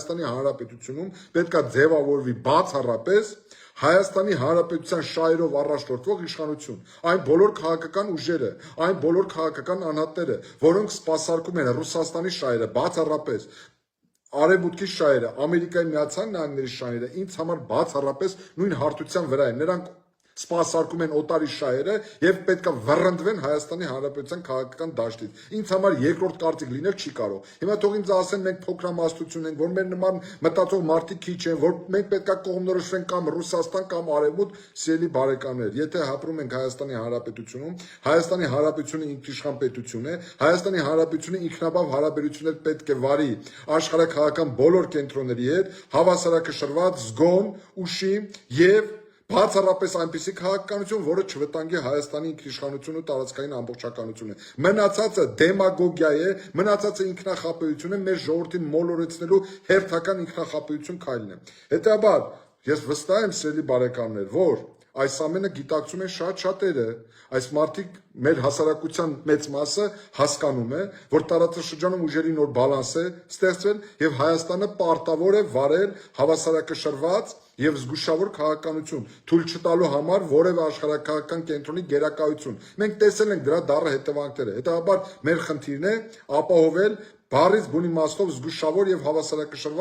Հայաստանի Հանրապետությունում պետք է ձևավորվի բացառապես Հայաստանի Հանրապետության շահերով առաջնորդվող իշխանություն, այն բոլոր քաղաքական ուժերը, այն բոլոր քաղաքական անհատները, որոնք սպասարկում են Ռուսաստանի շահերը, բացառապես Արևմուտքի շահերը, Ամերիկայի Միացյալ Նահանգների շահերը, ինձ համար բացառապես նույն հարթության վրա են, նրանք սպասարկում են օտարի շահերը եւ պետք է վռնդվեն Հայաստանի Հանրապետության քաղաքական դաշտից։ Ինձ համար երկրորդ կարծիք լինել չի կարող։ Հիմա թող ինձ ասեն մենք փոքրամասնություն ենք, որ մեր նման մտածող մարդիկ քիչ են, որ մենք պետք է կողմնորոշվենք կամ Ռուսաստան կամ Արևմուտք, սիրելի բարեկամներ։ Եթե ապրում ենք Հայաստանի Հանրապետությունում, Հայաստանի Հանրապետությունը ինքնիշխան պետություն է, Հայաստանի Հանրապետությունը ինքնաբավ հարաբերություններ պետք է վարի աշխարհաքաղաքական բոլոր կենտրոնների հետ, հավասարակշռված, զգոն, ուշիմ եւ բացառապես այնպիսի քաղաքականություն, որը չվտանգի Հայաստանի ինքնիշխանությունը ու տարածքային ամբողջականությունը։ Մնացածը դեմագոգիա է, մնացածը ինքնախապեյություն է, մեր ժողովրդին մոլորեցնելու հերթական ինքնախապեյություն քայլն է։ Հետաբար, ես վստահ եմ, սիրելի բարեկամներ, որ այս ամենը գիտակցում են շատ շատերը, այս մարդիկ մեր հասարակության մեծ մասը հասկանում է, որ տարածաշրջանում ուժերի նոր բալանս է ստեղծվել եւ Հայաստանը պարտավոր է վարել հավասարակշռված եւ զգուշավոր քաղաքականություն, թույլ չտալու համար որևէ աշխարհաքաղաքական կենտրոնի գերակայություն։ Մենք տեսել ենք դրա դառը հետևանքները։ Հետաբար մեր խնդիրն է ապահովել բառից բուն իմաստով զգուշավոր եւ հավասարակշռված